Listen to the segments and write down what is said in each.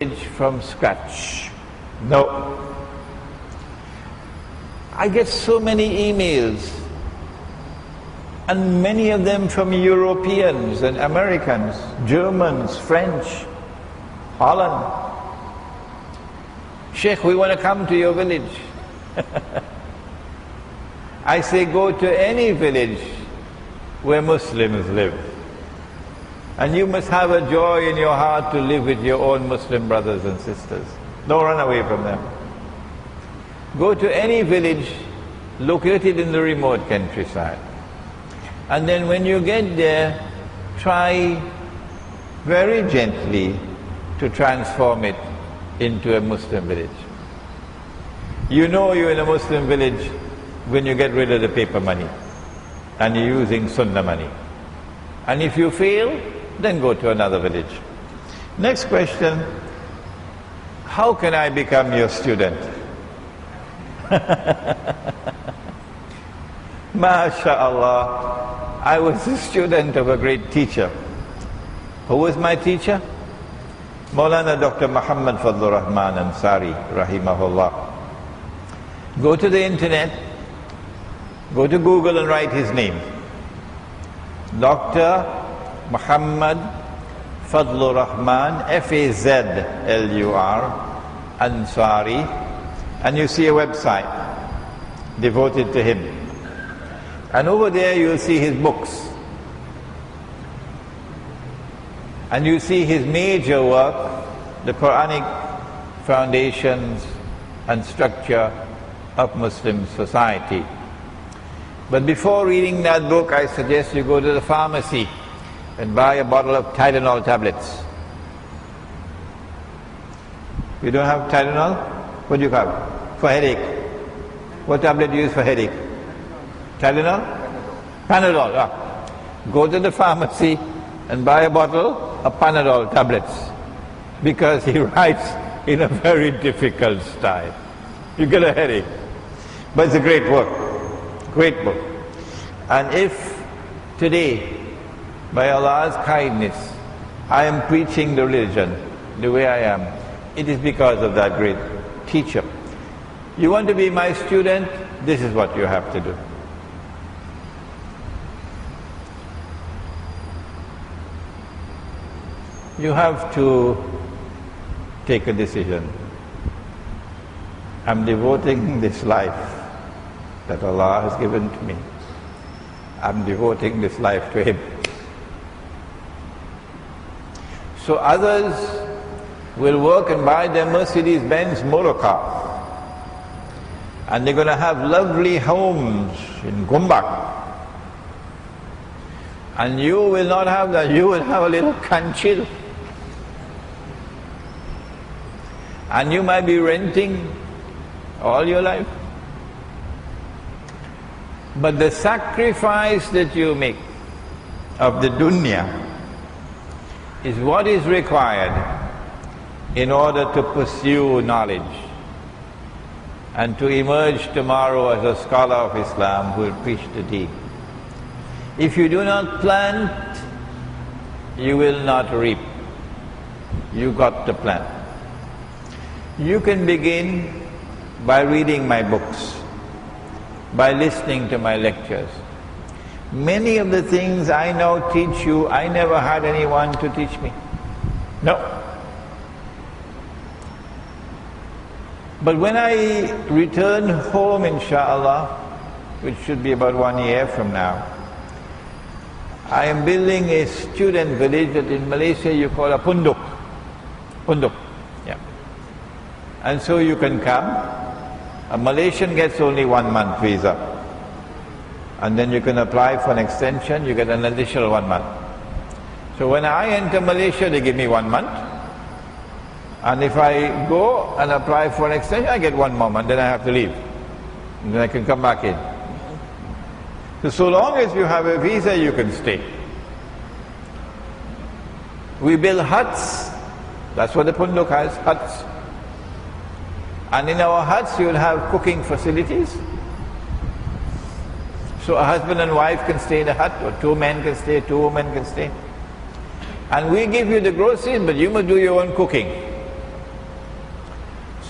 from scratch. No. I get so many emails, and many of them from Europeans and Americans, Germans, French, Holland. Sheikh, we want to come to your village. I say, go to any village where Muslims live. And you must have a joy in your heart to live with your own Muslim brothers and sisters. Don't run away from them. Go to any village located in the remote countryside. And then when you get there, try very gently to transform it into a Muslim village. You know you're in a Muslim village when you get rid of the paper money and you're using sunnah money. And if you fail, then go to another village. Next question, how can I become your student? MashaAllah, I was a student of a great teacher. Who was my teacher? Maulana Dr. Muhammad Fadlur Rahman Ansari, rahimahullah. Go to the internet, go to Google and write his name. Dr. Muhammad Fadlur Rahman, F-A-Z-L-U-R, Ansari, and you see a website devoted to him. And over there you'll see his books. And you see his major work, the Quranic foundations and structure of Muslim society. But before reading that book, I suggest you go to the pharmacy and buy a bottle of Tylenol tablets. You don't have Tylenol? What do you have? For headache. What tablet do you use for headache? Tylenol? Panadol. Ah. Go to the pharmacy and buy a bottle of Panadol tablets, because he writes in a very difficult style. You get a headache. But it's a great work. Great book. And if today, by Allah's kindness, I am preaching the religion the way I am, it is because of that great teacher. You want to be my student? This is what you have to do. You have to take a decision. I'm devoting this life that Allah has given to me. I'm devoting this life to Him. So others will work and buy their Mercedes-Benz motor car, and they're going to have lovely homes in Gombak. And you will not have that. You will have a little kanchil. And you might be renting all your life. But the sacrifice that you make of the dunya is what is required in order to pursue knowledge and to emerge tomorrow as a scholar of Islam who will preach the deen. If you do not plant, you will not reap. You got to plant. You can begin by reading my books, by listening to my lectures. Many of the things I now teach you, I never had anyone to teach me. No. But when I return home, inshallah, which should be about 1 year from now, I am building a student village that in Malaysia you call a punduk. Punduk, yeah. And so you can come. A Malaysian gets only 1 month visa. And then you can apply for an extension, you get an additional 1 month. So when I enter Malaysia, they give me 1 month. And if I go and apply for an extension, I get 1 more month, then I have to leave. And then I can come back in. So long as you have a visa, you can stay. We build huts. That's what the Punduk has, huts. And in our huts, you will have cooking facilities. So a husband and wife can stay in a hut, or 2 men can stay, 2 women can stay. And we give you the groceries, but you must do your own cooking.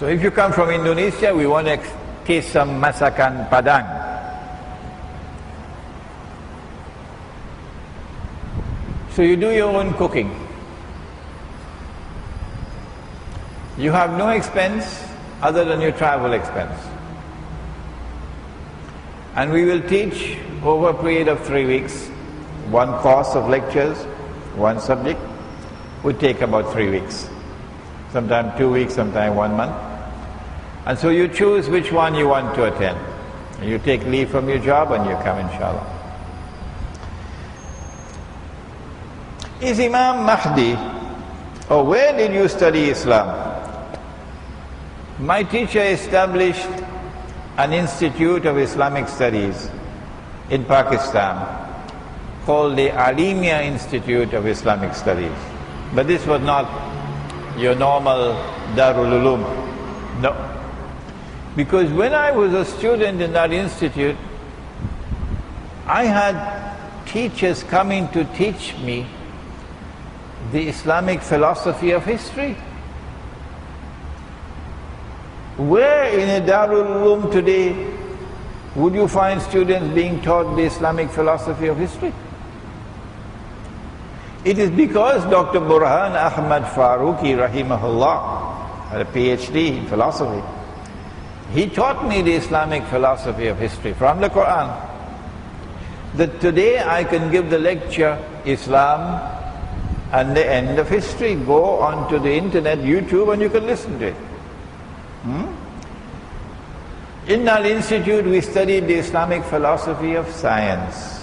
So if you come from Indonesia, we want to taste some masakan Padang. So you do your own cooking. You have no expense other than your travel expense. And we will teach over a period of 3 weeks. One course of lectures, one subject, would take about 3 weeks. Sometimes 2 weeks, sometimes 1 month. And so you choose which one you want to attend. And you take leave from your job and you come, inshallah. Is Imam Mahdi, or where did you study Islam? My teacher established an institute of Islamic studies in Pakistan called the Alimia Institute of Islamic Studies. But this was not your normal Darul Ulum. No. Because when I was a student in that institute, I had teachers coming to teach me the Islamic philosophy of history. Where in a Darul Ulum today would you find students being taught the Islamic philosophy of history? It is because Dr. Burhan Ahmad Farooqi rahimahullah had a PhD in philosophy. He taught me the Islamic philosophy of history from the Quran. That today I can give the lecture Islam and the end of history. Go onto the internet, YouTube, and you can listen to it. In our institute we studied the Islamic philosophy of science.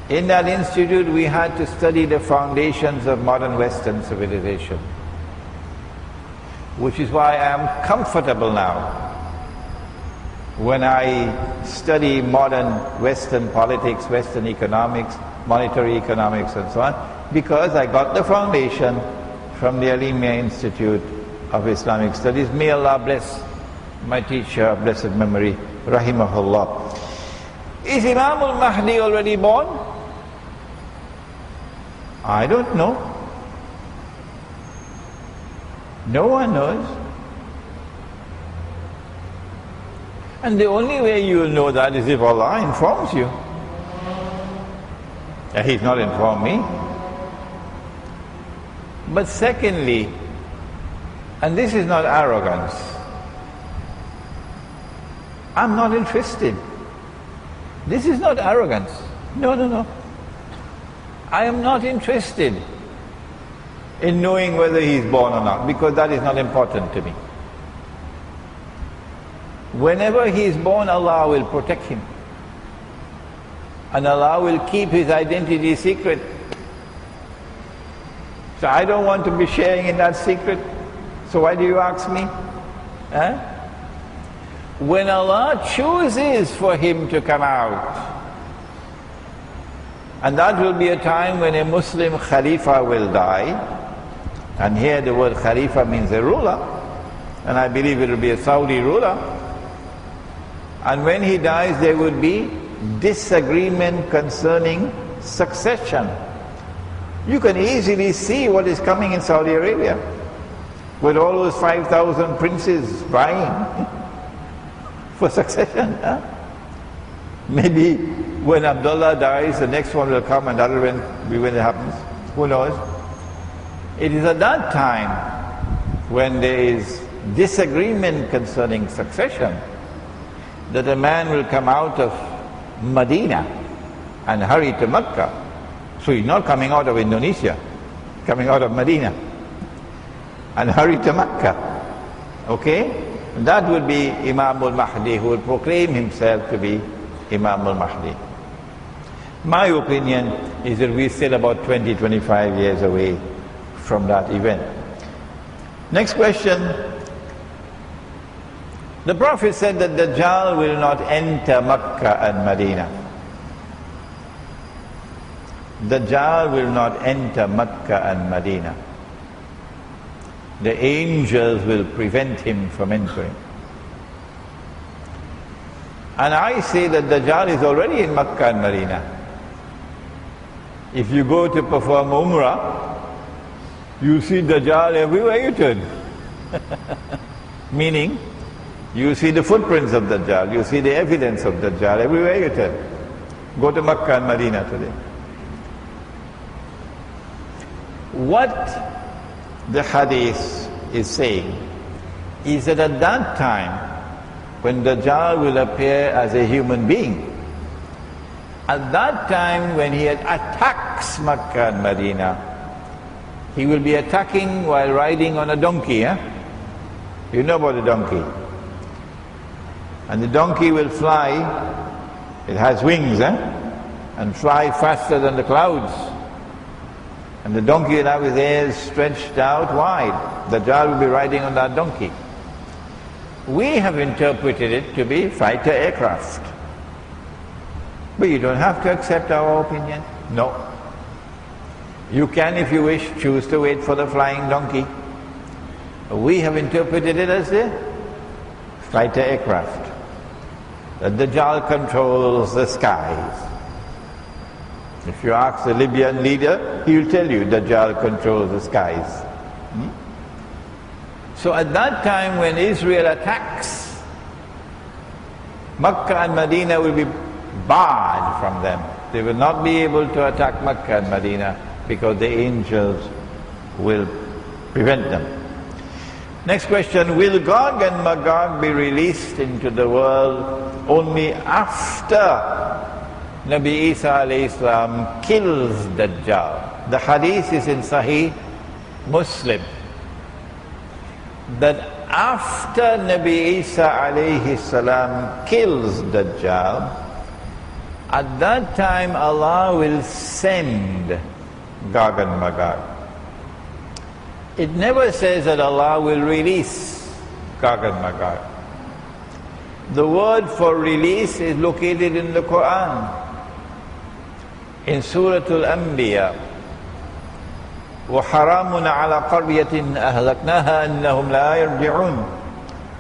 In that institute we had to study the foundations of modern Western civilization. Which is why I am comfortable now when I study modern Western politics, Western economics, monetary economics and so on, because I got the foundation from the Alimia Institute of Islamic Studies. May Allah bless my teacher of blessed memory, rahimahullah. Is Imam al-Mahdi already born? I don't know. No one knows. And the only way you will know that is if Allah informs you. He's not informed me. But secondly, and this is not arrogance, I'm not interested. This is not arrogance. No, no, no. I am not interested in knowing whether he's born or not, because that is not important to me. Whenever he is born, Allah will protect him. And Allah will keep his identity secret. So I don't want to be sharing in that secret. So why do you ask me? When Allah chooses for him to come out, and that will be a time when a Muslim Khalifa will die, and here the word Khalifa means a ruler, and I believe it will be a Saudi ruler, and when he dies there would be disagreement concerning succession. You can easily see what is coming in Saudi Arabia, with all those 5,000 princes vying for succession. Maybe when Abdullah dies, the next one will come, and that will be when it happens. Who knows? It is at that time, when there is disagreement concerning succession, that a man will come out of Medina and hurry to Mecca. So he's not coming out of Indonesia, coming out of Medina and hurry to Mecca. Okay? That would be Imam al-Mahdi, who will proclaim himself to be Imam al-Mahdi. My opinion is that we're still about 20-25 years away from that event. Next question. The Prophet said that Dajjal will not enter Mecca and Medina. Dajjal will not enter Mecca and Medina. The angels will prevent him from entering. And I say that Dajjal is already in Mecca and Medina. If you go to perform Umrah, you see Dajjal everywhere you turn. Meaning, you see the footprints of Dajjal, you see the evidence of Dajjal everywhere you turn. Go to Makkah and Medina today. What the hadith is saying is that at that time, when Dajjal will appear as a human being, at that time when he attacks Makkah and Medina, he will be attacking while riding on a donkey. You know about a donkey. And the donkey will fly, it has wings, and fly faster than the clouds. And the donkey will have his ears stretched out wide. Dajjal will be riding on that donkey. We have interpreted it to be fighter aircraft. But you don't have to accept our opinion. No. You can, if you wish, choose to wait for the flying donkey. We have interpreted it as the fighter aircraft. That Dajjal controls the skies. If you ask the Libyan leader, he will tell you Dajjal controls the skies. So at that time when Israel attacks, Makkah and Medina will be barred from them. They will not be able to attack Makkah and Medina because the angels will prevent them. Next question, will Gog and Magog be released into the world only after Nabi Isa alayhi salam kills Dajjal? The hadith is in Sahih Muslim that after Nabi Isa alayhi salam kills Dajjal, at that time Allah will send Gog and Magog. It never says that Allah will release Gog and Magog. The word for release is located in the Quran. In Surah Al-Anbiya, وَحَرَامٌ عَلَى قَرْيَةٍ أَهْلَكْنَاهَا أَنَّهُمْ لَا يَرْجِعُونَ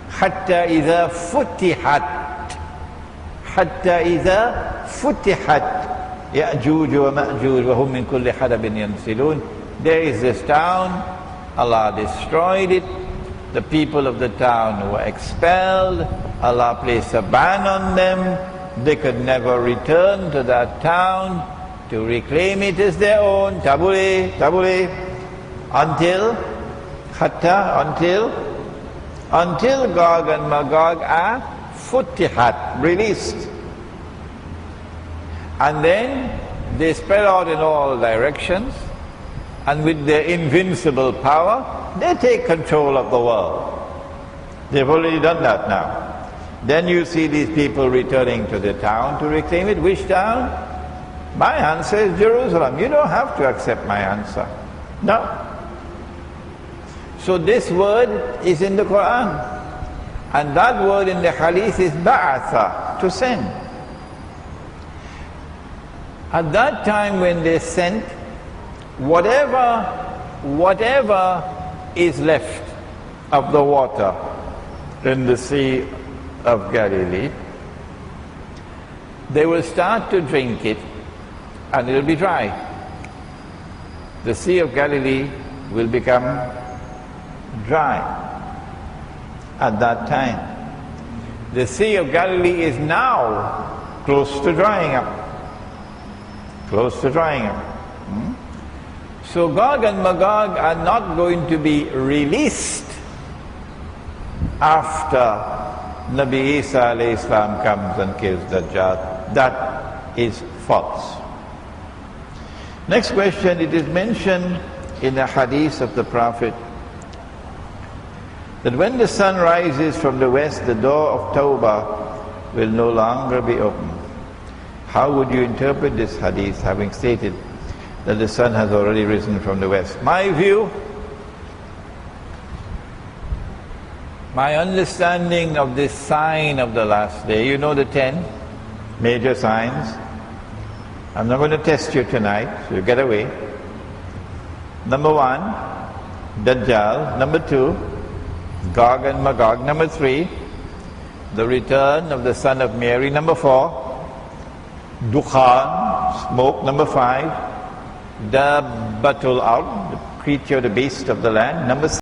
حَتَّى إِذَا فُتِحَتْ يَأْجُوجُ وَمَأْجُوجُ وَهُمْ مِنْ كُلِّ حَدَبٍ يَنْسِلُونَ. There is this town, Allah destroyed it, the people of the town were expelled, Allah placed a ban on them, they could never return to that town to reclaim it as their own, tabule, until Gog and Magog are futihat, released. And then they spread out in all directions, and with their invincible power, they take control of the world. They've already done that now. Then you see these people returning to the town to reclaim it. Which town? My answer is Jerusalem. You don't have to accept my answer. No. So this word is in the Quran. And that word in the hadith is ba'atha, to send. At that time when they sent, whatever is left of the water in the Sea of Galilee, they will start to drink it and it will be dry. The Sea of Galilee will become dry at that time. The Sea of Galilee is now close to drying up. So Gog and Magog are not going to be released after Nabi Isa alayhi salam comes and kills Dajjal. That is false. Next question, it is mentioned in the hadith of the Prophet that when the sun rises from the west, the door of Tawbah will no longer be open. How would you interpret this hadith, having stated that the sun has already risen from the west? My view, my understanding of this sign of the last day, you know the 10 major signs. I'm not going to test you tonight, so you get away. Number 1, Dajjal. Number 2, Gog and Magog. Number 3, the return of the son of Mary. Number 4, Dukhan, smoke. Number 5, Dabbatul Ard, the creature, the beast of the land. Number 6,